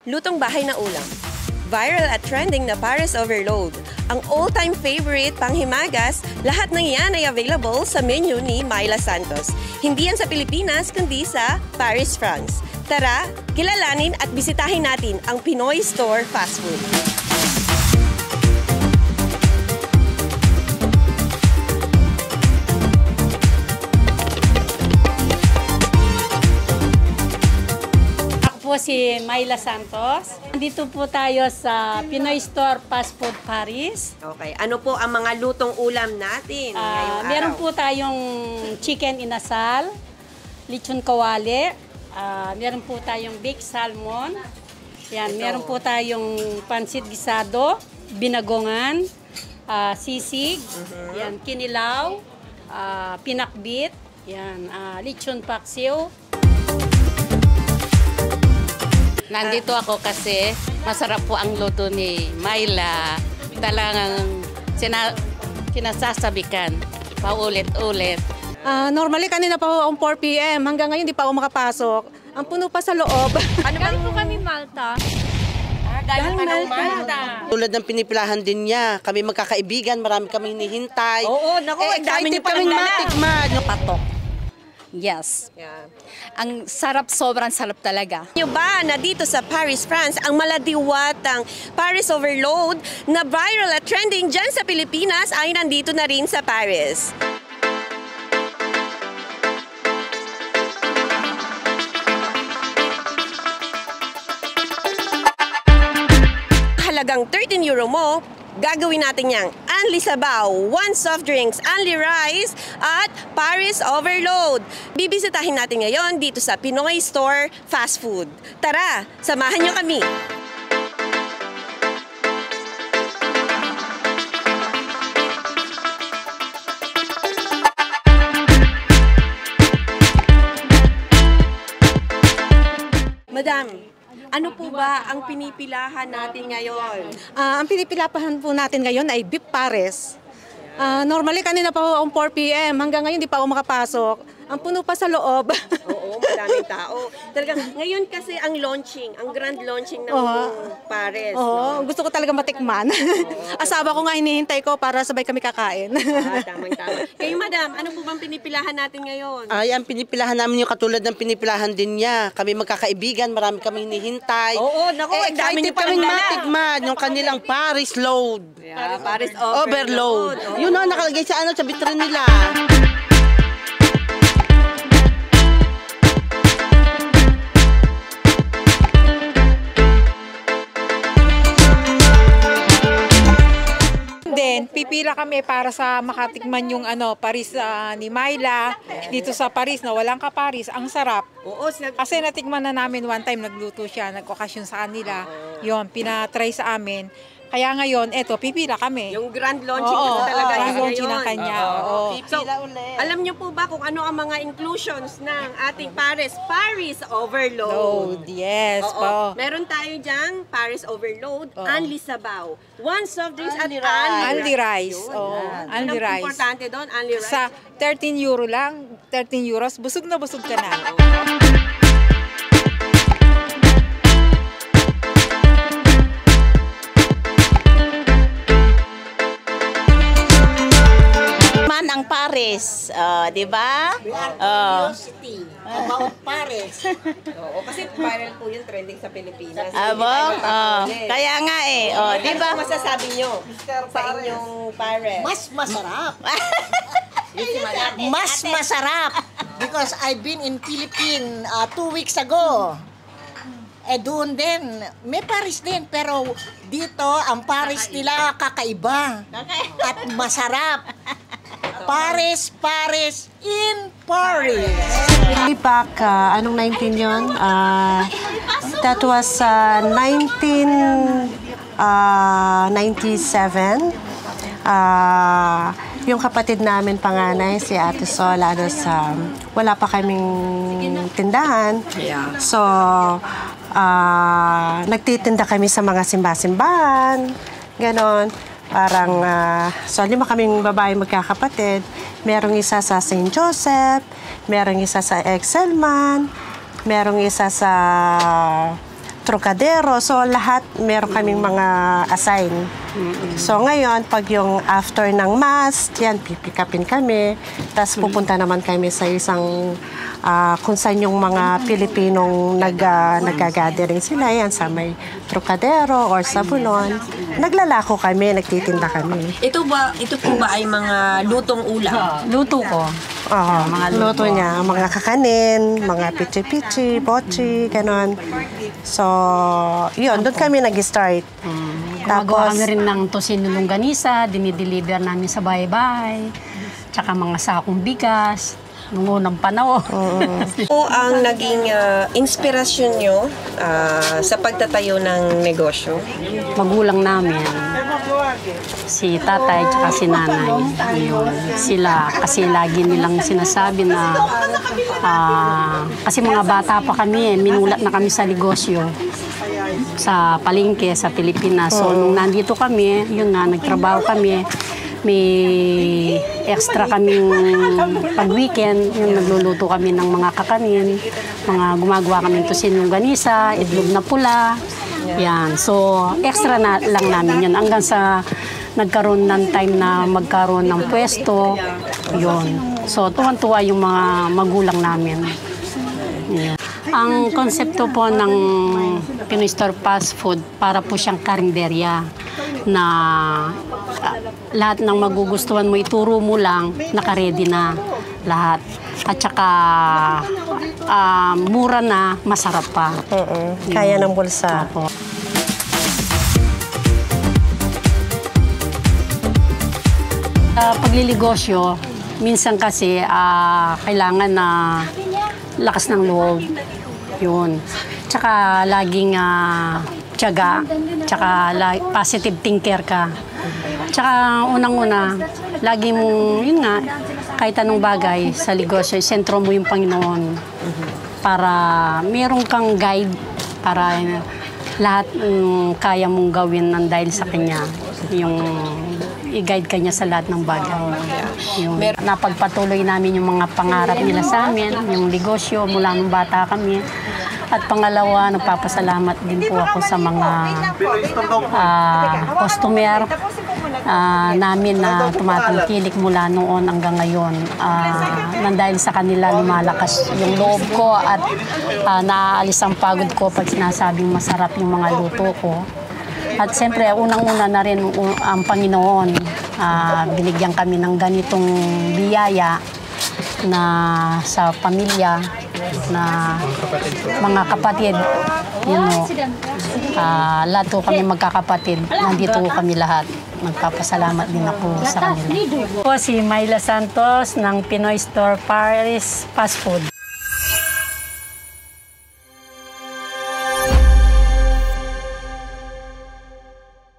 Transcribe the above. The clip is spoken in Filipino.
Lutong bahay na ulam. Viral at trending na Paris Overload. Ang all-time favorite panghimagas, lahat ng yan ay available sa menu ni Myla Santos. Hindi yan sa Pilipinas, kundi sa Paris, France. Tara, kilalanin at bisitahin natin ang Pinoy Store Fast Food. Po si Myla Santos. Nandito po tayo sa Pinoy Store Fast Food Paris. Okay, ano po ang mga lutong ulam natin ngayong araw? Meron po tayong chicken inasal, lechon kawali, meron po tayong baked salmon, yan, meron po tayong pansit gisado, binagongan, sisig, yan, kinilaw, pinakbit, yan, lechon paksiw. Nandito ako kasi masarap po ang luto ni Myla. Talagang sinasasabikan paulit-ulit. Normally kanina pa ho ang 4 PM. Hanggang ngayon di pa ako makapasok. Ang puno pa sa loob. Ano bang po kami Malta? Galing Malta. Tulad ng pinipilahan din niya. Kami magkakaibigan, marami kami hinihintay. Oo, naku, ang dami niyo kaming matikman. Patok. Yes. Yeah. Ang sarap, sobrang sarap talaga. Nyo ba na dito sa Paris, France, ang maladiwatang Paris Overload na viral at trending dyan sa Pilipinas ay nandito na rin sa Paris. Halagang €13 mo, gagawin natin yang only sabaw, 1 soft drinks, only rice, at Paris Overload. Bibisitahin natin ngayon dito sa Pinoy Store Fast Food. Tara, samahan nyo kami! Madam, ano po ba ang pinipilahan natin ngayon? Ang pinipilapahan po natin ngayon ay beef Paris. Normally kanina pa ho ang 4 PM. Hanggang ngayon di pa ako makapasok. Ang puno pa sa loob. Oo, madaming tao. Talagang ngayon kasi ang launching, ang grand launching ng Paris. Oo, gusto ko talaga matikman. Asawa ko nga hinihintay ko para sabay kami kakain. Tamang-tama. Kayo madam, ano po bang pinipilahan natin ngayon? Ay, ang pinipilahan namin yung katulad ng pinipilahan din niya. Kami magkakaibigan, marami kami hinihintay. Oo, naku, ang dami niyo kaming palang matikman yung kanilang Paris Load. Yeah, Paris Overload. Oo. Yun o, nakalagay sa sa vitrine nila. Then, pipila kami para sa makatikman yung Paris ni Myla. Dito sa Paris na walang ka-Paris, ang sarap. Oo, Kasi natikman na namin one time, nagluto siya, nag-okasyon sa kanila. Yun, pinatry sa amin. Kaya ngayon, eto, pipila kami. yung grand launching talaga grand launching ng kanya. So, alam niyo po ba kung ano ang mga inclusions ng ating Paris Overload? Load, yes po. Meron tayo diyang Paris Overload, only sabaw, 1 soft drinks at Only rice. Ano Only rice. importante doon? Only rice? Sa 13 euro lang, 13 euros, busog na busog ka na. Ang Paris, di ba? About Paris. Oo, kasi viral po yung trending sa Pilipinas. Kaya nga di ba? Ano masasabi nyo sa inyong Paris? Mas masarap. Mas masarap. Because I've been in Philippines 2 weeks ago. Doon din, may Paris din. Pero dito, ang Paris nila kakaiba. At masarap. Paris in Paris. Way back, anong 19 yun? That was 1997. Yung kapatid namin panganay, si Ate Sol, wala pa kaming tindahan. So, nagtitinda kami sa mga simba-simbahan. Ganon. Parang, so 5 kaming babae magkakapatid. Merong isa sa St. Joseph, merong isa sa Excelman, merong isa sa Trocadero. So lahat meron kaming mga assign. So ngayon, pag yung after ng mass, yan, pipikapin kami. Tapos pupunta naman kami sa isang kung saan yung mga Pilipinong nag-gathering sila. Yan, sa may Trocadero or sa Bulon. Naglalako kami, nagtitinda kami. Ito po ba ay mga lutong ulam? Luto ko. Oo, mga luto niya. Mga kakanin, mga pichi-pichi, bochi, ganon. So, yun, doon kami nag-start. Gumagawa kami rin ng tosino longganisa, dinideliver namin sa bahay-bahay. Tsaka mga sakong bigas, nung unang panahon. Po ang naging inspirasyon nyo sa pagtatayo ng negosyo? Magulang namin, si tatay tsaka si nanay. Yun, sila, kasi lagi nilang sinasabi na, kasi mga bata pa kami, minulat na kami sa negosyo sa palengke, sa Pilipinas. So, nung nandito kami, yun nga, nagtrabaho kami, may extra kaming pag-weekend, yung nagluluto kami ng mga kakanin, gumagawa kami tosinong ganisa, itlog na pula, yan. So, extra na lang namin yun. Hanggang sa nagkaroon ng time na magkaroon ng pwesto, yun. So, tuwan-tuwa yung mga magulang namin. Yun. Ang konsepto po ng Pinoy Store Fast Food, para po siyang karinderya na lahat ng magugustuhan mo, ituro mo lang, nakaredy na lahat. At saka mura na, masarap pa. Kaya ng bulsa. Opo. Pagliligosyo, minsan kasi kailangan na lakas ng loob. Yun. Tsaka laging tiyaga, tsaka positive thinker ka. Tsaka unang-una, lagi mong, yun nga, kahit anong bagay sa negosyo, sentro mo yung Panginoon para meron kang guide para lahat kaya mong gawin ng dahil sa Kanya. Yung i-guide ka niya sa lahat ng bagay. Yung napagpatuloy namin yung mga pangarap nila sa amin, yung negosyo mula nung bata kami. At pangalawa, nagpapasalamat din po ako sa mga customer namin na tumatangkilik mula noon hanggang ngayon. Nang dahil sa kanila, lumalakas yung loob ko at naaalis ang pagod ko pag sinasabing masarap yung mga luto ko. At siyempre, unang-una na rin ang Panginoon. Binigyan kami ng ganitong biyaya na sa pamilya, na mga kapatid, lahat po kami magkakapatid, nandito kami lahat. Magpapasalamat din ako sa kanila. Ako si Myla Santos ng Pinoy Store Paris Fast Food.